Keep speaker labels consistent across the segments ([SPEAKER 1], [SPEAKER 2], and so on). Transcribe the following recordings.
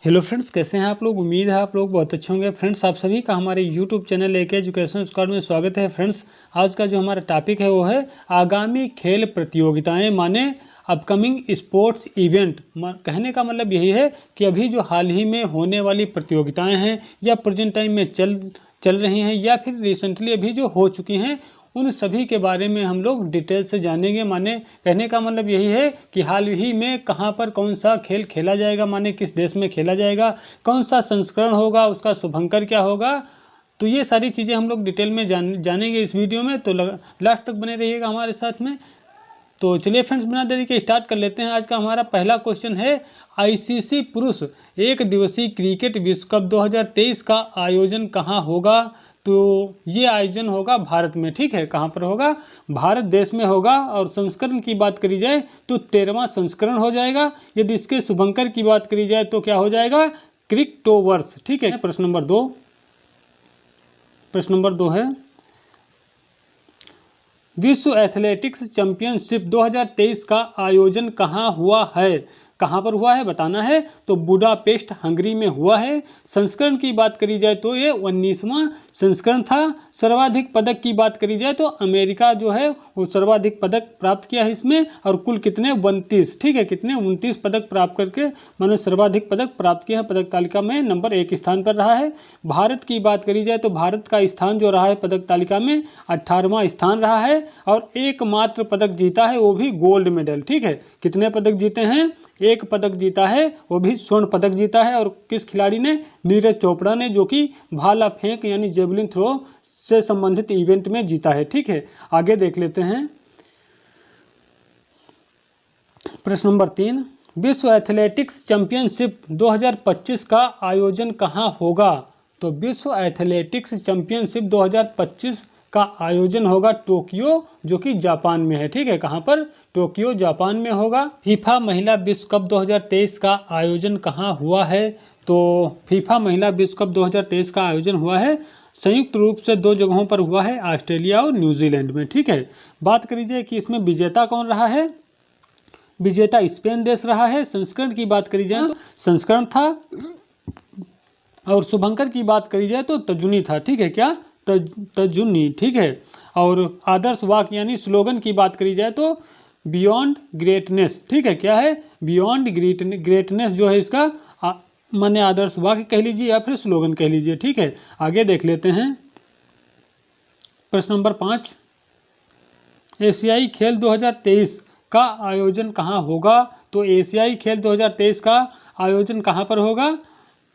[SPEAKER 1] Hello friends, कैसे हैं आप लोग। उम्मीद है आप लोग बहुत अच्छे होंगे। फ्रेंड्स, आप सभी का हमारे यूट्यूब चैनल एक एजुकेशन स्क्वाड में स्वागत है। फ्रेंड्स, आज का जो हमारा टॉपिक है वो है आगामी खेल प्रतियोगिताएं, माने अपकमिंग स्पोर्ट्स इवेंट। कहने का मतलब यही है कि अभी जो हाल ही में होने वाली प्रतियोगिताएं हैं या प्रेजेंट टाइम में चल रही हैं या फिर रिसेंटली अभी जो हो चुकी हैं, उन सभी के बारे में हम लोग डिटेल से जानेंगे। माने कहने का मतलब यही है कि हाल ही में कहाँ पर कौन सा खेल खेला जाएगा, माने किस देश में खेला जाएगा, कौन सा संस्करण होगा, उसका शुभंकर क्या होगा। तो ये सारी चीज़ें हम लोग डिटेल में जानेंगे इस वीडियो में। तो लास्ट तक बने रहिएगा हमारे साथ में। तो चलिए फ्रेंड्स, बिना देरी के स्टार्ट कर लेते हैं। आज का हमारा पहला क्वेश्चन है, आईसीसी पुरुष एक दिवसीय क्रिकेट विश्व कप 2023 का आयोजन कहाँ होगा। तो ये आयोजन होगा भारत में। ठीक है, कहाँ पर होगा? भारत देश में होगा। और संस्करण की बात करी जाए तो 13वां संस्करण हो जाएगा। यदि इसके शुभंकर की बात करी जाए तो क्या हो जाएगा? क्रिक्टोवर्स। ठीक है। प्रश्न नंबर दो है, विश्व एथलेटिक्स चैंपियनशिप 2023 का आयोजन कहाँ हुआ है? कहाँ पर हुआ है बताना है। तो बुडापेस्ट हंगरी में हुआ है। संस्करण की बात करी जाए तो ये 19वां संस्करण था। सर्वाधिक पदक की बात करी जाए तो अमेरिका जो है वो सर्वाधिक पदक प्राप्त किया है इसमें। और कुल कितने? 29। ठीक है, कितने? 29 पदक प्राप्त करके मैंने सर्वाधिक पदक प्राप्त किया है। पदक तालिका में नंबर 1 स्थान पर रहा है। भारत की बात करी जाए तो भारत का स्थान जो रहा है पदक तालिका में 18वां स्थान रहा है। और एकमात्र पदक जीता है, वो भी गोल्ड मेडल। ठीक है, कितने पदक जीते हैं? एक पदक जीता है, वो भी स्वर्ण पदक जीता है। और किस खिलाड़ी ने? नीरज चोपड़ा ने, जो कि भाला फेंक यानी जेवलिन थ्रो से संबंधित इवेंट में जीता है। ठीक है, आगे देख लेते हैं। प्रश्न नंबर 3, विश्व एथलेटिक्स चैंपियनशिप 2025 का आयोजन कहाँ होगा? तो विश्व एथलेटिक्स चैंपियनशिप 2025 का आयोजन होगा टोक्यो, जो कि जापान में है। ठीक है, कहाँ पर? टोक्यो, जापान में होगा। फीफा महिला विश्व कप 2023 का आयोजन कहाँ हुआ है? तो फीफा महिला विश्व कप 2023 का आयोजन हुआ है संयुक्त रूप से 2 जगहों पर हुआ है, ऑस्ट्रेलिया और न्यूजीलैंड में। ठीक है, बात करी जाए कि इसमें विजेता कौन रहा है? विजेता स्पेन देश रहा है। संस्करण की बात करी जाए तो संस्करण था। और शुभंकर की बात करी जाए तो तजुनी था। ठीक है, क्या? तजुनी। ठीक है। और आदर्श वाक्य यानी स्लोगन की बात करी जाए तो बियॉन्ड ग्रेटनेस। ठीक है, क्या है? बियॉन्ड ग्रेटनेस जो है इसका माने आदर्श वाक्य कह लीजिए या फिर स्लोगन कह लीजिए। ठीक है, आगे देख लेते हैं। प्रश्न नंबर 5, एशियाई खेल 2023 का आयोजन कहाँ होगा? तो एशियाई खेल 2023 का आयोजन कहाँ पर होगा?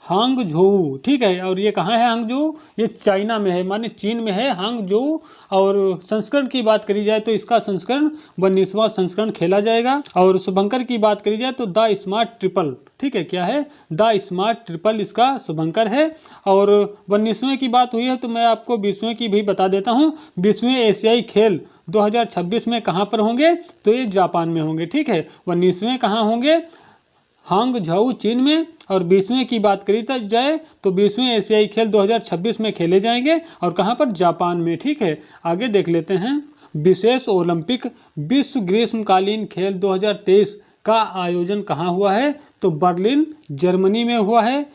[SPEAKER 1] हांगझोऊ। ठीक है, और ये कहाँ है? हांगझोऊ, ये चाइना में है, माने चीन में है हांगझोऊ। और संस्करण की बात करी जाए तो इसका संस्करण 19वां संस्करण खेला जाएगा। और शुभंकर की बात करी जाए तो द स्मार्ट ट्रिपल। ठीक है, क्या है? द स्मार्ट ट्रिपल इसका शुभंकर है। और 19वें की बात हुई है तो मैं आपको 20वें की भी बता देता हूँ। 20वें एशियाई खेल 2026 में कहाँ पर होंगे? तो ये जापान में होंगे। ठीक है, 19वें कहाँ होंगे? हांगझोऊ, चीन में। और 20वें की बात करी जाए तो 20वें एशियाई खेल 2026 में खेले जाएंगे। और कहाँ पर? जापान में। ठीक है, आगे देख लेते हैं। विशेष ओलंपिक विश्व ग्रीष्मकालीन खेल 2023 का आयोजन कहाँ हुआ है? तो बर्लिन, जर्मनी में हुआ है।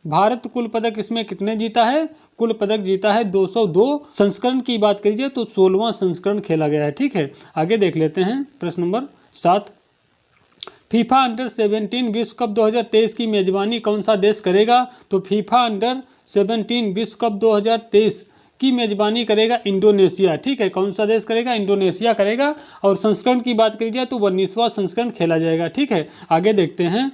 [SPEAKER 1] भारत कुल पदक इसमें कितने जीता है? कुल पदक जीता है 202। संस्करण की बात करी जाए तो 16वां संस्करण खेला गया है। ठीक है, आगे देख लेते हैं। प्रश्न नंबर 7, फीफा अंडर 17 विश्व कप 2023 की मेजबानी कौन सा देश करेगा? तो फीफा अंडर 17 विश्व कप 2023 की मेजबानी करेगा इंडोनेशिया। ठीक है, कौन सा देश करेगा? इंडोनेशिया करेगा। और संस्करण की बात करी जाए तो 19वां संस्करण खेला जाएगा। ठीक है, आगे देखते हैं।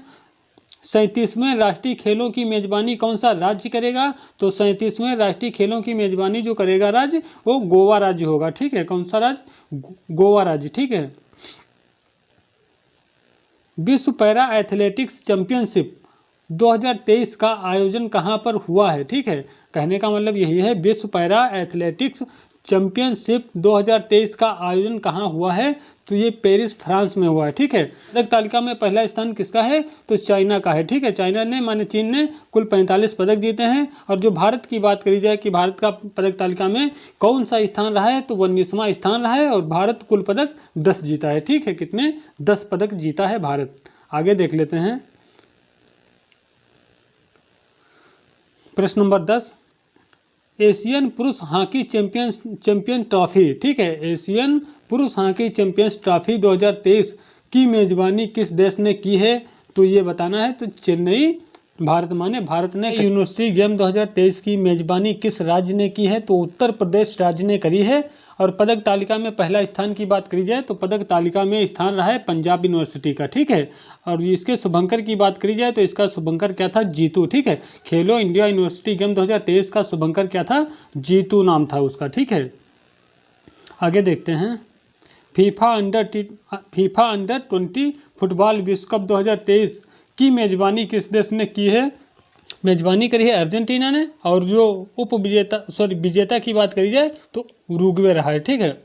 [SPEAKER 1] 37वें राष्ट्रीय खेलों की मेजबानी कौन सा राज्य करेगा? तो 37वें राष्ट्रीय खेलों की मेजबानी जो करेगा राज्य वो गोवा राज्य होगा। ठीक है, कौन सा राज्य? गोवा राज्य। ठीक है। विश्व पैरा एथलेटिक्स चैंपियनशिप 2023 का आयोजन कहाँ पर हुआ है? ठीक है, कहने का मतलब यही है, विश्व पैरा एथलेटिक्स चैंपियनशिप 2023 का आयोजन कहाँ हुआ है? तो ये पेरिस, फ्रांस में हुआ है। ठीक है, पदक तालिका में पहला स्थान किसका है? तो चाइना का है। ठीक है, चाइना ने माने चीन ने कुल 45 पदक जीते हैं। और जो भारत की बात करी जाए कि भारत का पदक तालिका में कौन सा स्थान रहा है? तो 19वां स्थान रहा है। और भारत कुल पदक 10 जीता है। ठीक है, कितने? 10 पदक जीता है भारत। आगे देख लेते हैं। प्रश्न नंबर 10, एशियन पुरुष हॉकी चैंपियन ट्रॉफी, ठीक है, एशियन पुरुष हॉकी चैंपियंस ट्रॉफी 2023 की मेजबानी किस देश ने की है? तो ये बताना है। तो चेन्नई, भारत माने भारत ने। यूनिवर्सिटी गेम 2023 की मेजबानी किस राज्य ने की है? तो उत्तर प्रदेश राज्य ने करी है। और पदक तालिका में पहला स्थान की बात करी जाए तो पदक तालिका में स्थान रहा है पंजाब यूनिवर्सिटी का, ठीक है। और इसके शुभंकर की बात करी जाए तो इसका शुभंकर क्या था? जीतू, ठीक है। खेलो इंडिया यूनिवर्सिटी गेम 2023 का शुभंकर क्या था? जीतू नाम था उसका, ठीक है। आगे देखते हैं, फीफा अंडर 20 फुटबॉल विश्व कप 2023 की मेजबानी किस देश ने की है? मेजबानी करी है अर्जेंटीना ने। और जो विजेता की बात करी जाए तो उरुग्वे रहा है, ठीक है।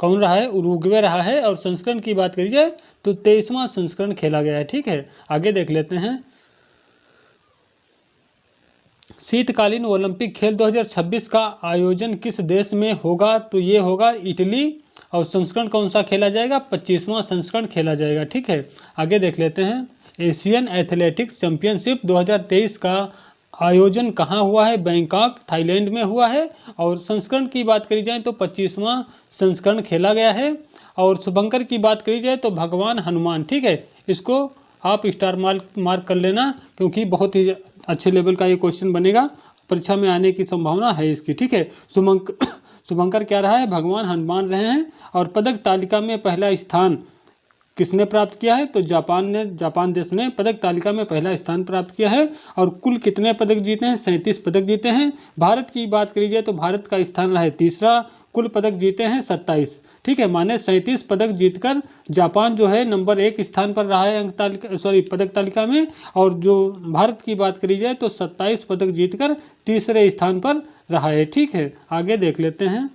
[SPEAKER 1] कौन रहा है? उरुग्वे रहा है। और संस्करण की बात करी जाए तो 23वां संस्करण खेला गया है, ठीक है। आगे देख लेते हैं, शीतकालीन ओलंपिक खेल 2026 का आयोजन किस देश में होगा? तो ये होगा इटली। और संस्करण कौन सा खेला जाएगा? 25वां संस्करण खेला जाएगा, ठीक है। आगे देख लेते हैं, एशियन एथलेटिक्स चैंपियनशिप 2023 का आयोजन कहाँ हुआ है? बैंकॉक, थाईलैंड में हुआ है। और संस्करण की बात करी जाए तो 25वां संस्करण खेला गया है। और शुभंकर की बात करी जाए तो भगवान हनुमान, ठीक है। इसको आप स्टार मार्क कर लेना, क्योंकि बहुत ही अच्छे लेवल का ये क्वेश्चन बनेगा, परीक्षा में आने की संभावना है इसकी, ठीक है। शुभंकर क्या रहा है? भगवान हनुमान रहे हैं। और पदक तालिका में पहला स्थान किसने प्राप्त किया है? तो जापान देश ने पदक तालिका में पहला स्थान प्राप्त किया है। और कुल कितने पदक जीते हैं? 37 पदक जीते हैं। भारत की बात करी जाए तो भारत का स्थान रहा है तीसरा, कुल पदक जीते हैं 27, ठीक है। माने 37 पदक जीतकर जापान जो है नंबर 1 स्थान पर रहा है पदक तालिका में। और जो भारत की बात करी जाए तो 27 पदक जीतकर तीसरे स्थान पर रहा है, ठीक है। आगे देख लेते हैं,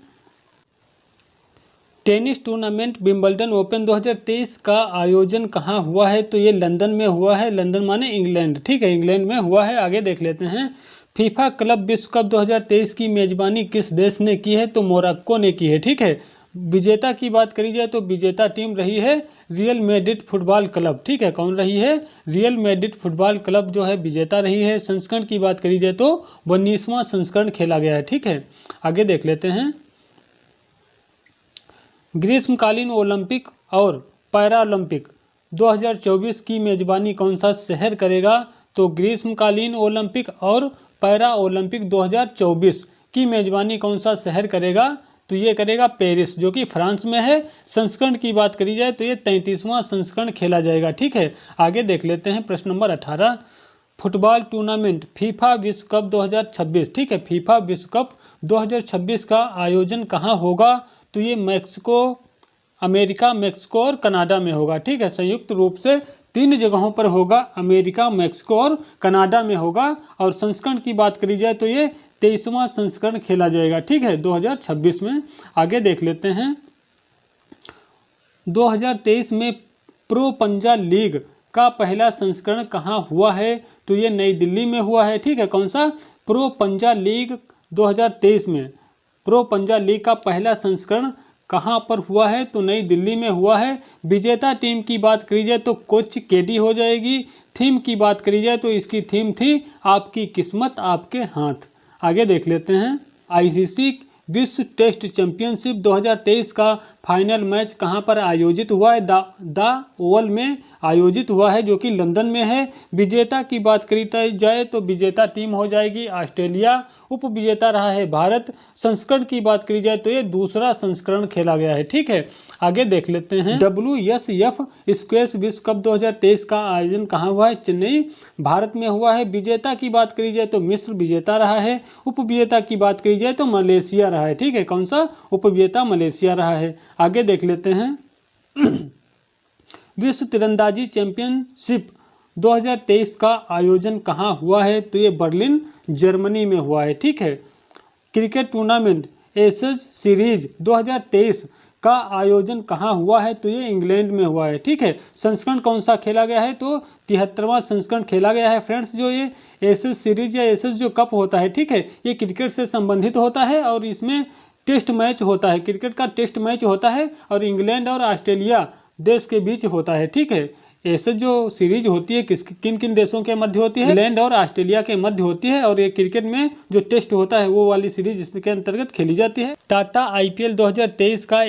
[SPEAKER 1] टेनिस टूर्नामेंट विंबलडन ओपन 2023 का आयोजन कहाँ हुआ है? तो ये लंदन में हुआ है। लंदन माने इंग्लैंड, ठीक है, इंग्लैंड में हुआ है। आगे देख लेते हैं, फीफा क्लब विश्व कप 2023 की मेजबानी किस देश ने की है? तो मोरक्को ने की है, ठीक है। विजेता की बात करी जाए तो विजेता टीम रही है रियल मैड्रिड फुटबॉल क्लब, ठीक है। कौन रही है? रियल मैड्रिड फुटबॉल क्लब जो है विजेता रही है। संस्करण की बात करी जाए तो 19वां संस्करण खेला गया है, ठीक है। आगे देख लेते हैं, ग्रीष्मकालीन ओलंपिक और पैरालंपिक 2024 की मेजबानी कौन सा शहर करेगा? तो ग्रीष्मकालीन ओलंपिक और पैरा ओलंपिक 2024 की मेजबानी कौन सा शहर करेगा? तो ये करेगा पेरिस, जो कि फ्रांस में है। संस्करण की बात करी जाए तो ये 33वां संस्करण खेला जाएगा, ठीक है। आगे देख लेते हैं, प्रश्न नंबर 18, फुटबॉल टूर्नामेंट फीफा विश्व कप 2026, ठीक है। फीफा विश्व कप 2026 का आयोजन कहाँ होगा? तो ये मैक्सिको, अमेरिका, मैक्सिको और कनाडा में होगा, ठीक है। संयुक्त रूप से 3 जगहों पर होगा, अमेरिका, मैक्सिको और कनाडा में होगा। और संस्करण की बात करी जाए तो ये 23वां संस्करण खेला जाएगा, ठीक है, 2026 में। आगे देख लेते हैं, 2023 में प्रो पंजा लीग का पहला संस्करण कहाँ हुआ है? तो ये नई दिल्ली में हुआ है, ठीक है। कौन सा? प्रो पंजा लीग 2023 में प्रो पंजा लीग का पहला संस्करण कहाँ पर हुआ है? तो नई दिल्ली में हुआ है। विजेता टीम की बात करी जाए तो कोच केडी हो जाएगी। थीम की बात करी जाए तो इसकी थीम थी आपकी किस्मत आपके हाथ। आगे देख लेते हैं, आईसीसी विश्व टेस्ट चैंपियनशिप 2023 का फाइनल मैच कहां पर आयोजित हुआ है? द ओवल में आयोजित हुआ है, जो कि लंदन में है। विजेता की बात करी जाए तो विजेता टीम हो जाएगी ऑस्ट्रेलिया, उप विजेता रहा है भारत। संस्करण की बात करी जाए तो ये दूसरा संस्करण खेला गया है, ठीक है। आगे देख लेते हैं, WSF स्क्वैश विश्व कप 2023 का आयोजन कहाँ हुआ है? चेन्नई, भारत में हुआ है। विजेता की बात करी जाए तो मिस्र विजेता रहा है। उप विजेता की बात करी जाए तो मलेशिया रहा है, ठीक है। कौन सा? उप विजेता मलेशिया रहा है। आगे देख लेते हैं, विश्व तीरंदाजी चैंपियनशिप 2023 का आयोजन कहाँ हुआ है? तो ये बर्लिन, जर्मनी में हुआ है, ठीक है। क्रिकेट टूर्नामेंट एशेज सीरीज 2023 का आयोजन कहाँ हुआ है? तो ये इंग्लैंड में हुआ है, ठीक है। संस्करण कौन सा खेला गया है? तो 73वां संस्करण खेला गया है। फ्रेंड्स, जो ये एशेज सीरीज या एशेज जो कप होता है, ठीक है, ये क्रिकेट से संबंधित होता है और इसमें टेस्ट मैच होता है, क्रिकेट का टेस्ट मैच होता है और इंग्लैंड और ऑस्ट्रेलिया देश के बीच होता है, ठीक है। ऐसे जो सीरीज होती है किन किन देशों के मध्य होती है, इंग्लैंड और ऑस्ट्रेलिया के मध्य होती है। और ये क्रिकेट में जो टेस्ट होता है वो वाली सीरीज इसके अंतर्गत खेली जाती है। टाटा IPL 2023 का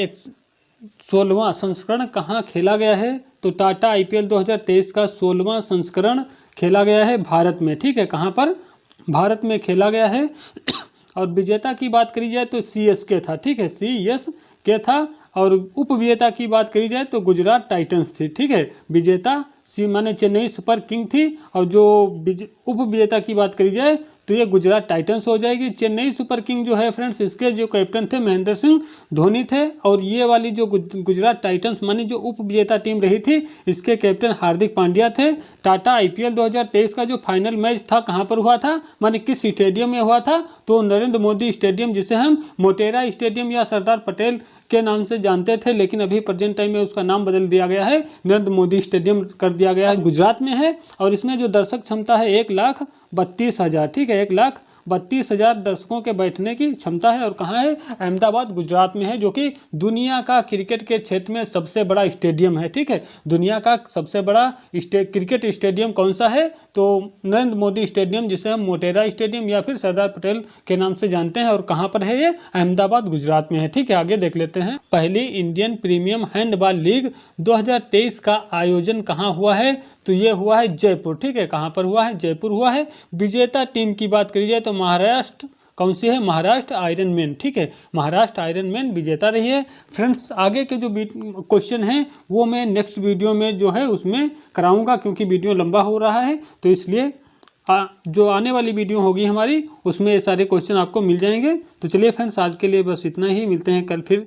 [SPEAKER 1] 16वां संस्करण कहाँ खेला गया है? तो टाटा IPL 2023 का 16वां संस्करण खेला गया है भारत में। ठीक है, कहाँ पर? भारत में खेला गया है। और विजेता की बात करी जाए तो CSK था। ठीक है, CSK था। और उपविजेता की बात करी जाए तो गुजरात टाइटंस थी। ठीक है, विजेता माने चेन्नई सुपर किंग थी। और जो उपविजेता की बात करी जाए तो ये गुजरात टाइटंस हो जाएगी। चेन्नई सुपर किंग जो है फ्रेंड्स, इसके जो कैप्टन थे महेंद्र सिंह धोनी थे। और ये वाली जो गुजरात टाइटंस मानी जो उपविजेता टीम रही थी, इसके कैप्टन हार्दिक पांड्या थे। टाटा IPL 2023 का जो फाइनल मैच था कहाँ पर हुआ था, माने किस स्टेडियम में हुआ था? तो नरेंद्र मोदी स्टेडियम, जिसे हम मोटेरा स्टेडियम या सरदार पटेल के नाम से जानते थे, लेकिन अभी प्रेजेंट टाइम में उसका नाम बदल दिया गया है, नरेंद्र मोदी स्टेडियम कर दिया गया है। गुजरात में है और इसमें जो दर्शक क्षमता है 1,32,000। ठीक है, 1,32,000 दर्शकों के बैठने की क्षमता है। और कहाँ है? अहमदाबाद गुजरात में है, जो कि दुनिया का क्रिकेट के क्षेत्र में सबसे बड़ा स्टेडियम है। ठीक है, दुनिया का सबसे बड़ा क्रिकेट स्टेडियम कौन सा है? तो नरेंद्र मोदी स्टेडियम, जिसे हम मोटेरा स्टेडियम या फिर सरदार पटेल के नाम से जानते हैं। और कहाँ पर है ये? अहमदाबाद गुजरात में है। ठीक है, आगे देख लेते हैं। पहली इंडियन प्रीमियम हैंडबॉल लीग 2023 का आयोजन कहाँ हुआ है? तो ये हुआ है जयपुर। ठीक है, कहाँ पर हुआ है? जयपुर हुआ है। विजेता टीम की बात करी जाए तो महाराष्ट्र कौन सी है? Maharashtra iron man. ठीक है, महाराष्ट्र आयरन मैन विजेता रही है। फ्रेंड्स, आगे के जो क्वेश्चन हैं वो मैं नेक्स्ट वीडियो में जो है उसमें कराऊंगा, क्योंकि वीडियो लंबा हो रहा है। तो इसलिए जो आने वाली वीडियो होगी हमारी, उसमें ये सारे क्वेश्चन आपको मिल जाएंगे। तो चलिए फ्रेंड्स, आज के लिए बस इतना ही। मिलते हैं कल फिर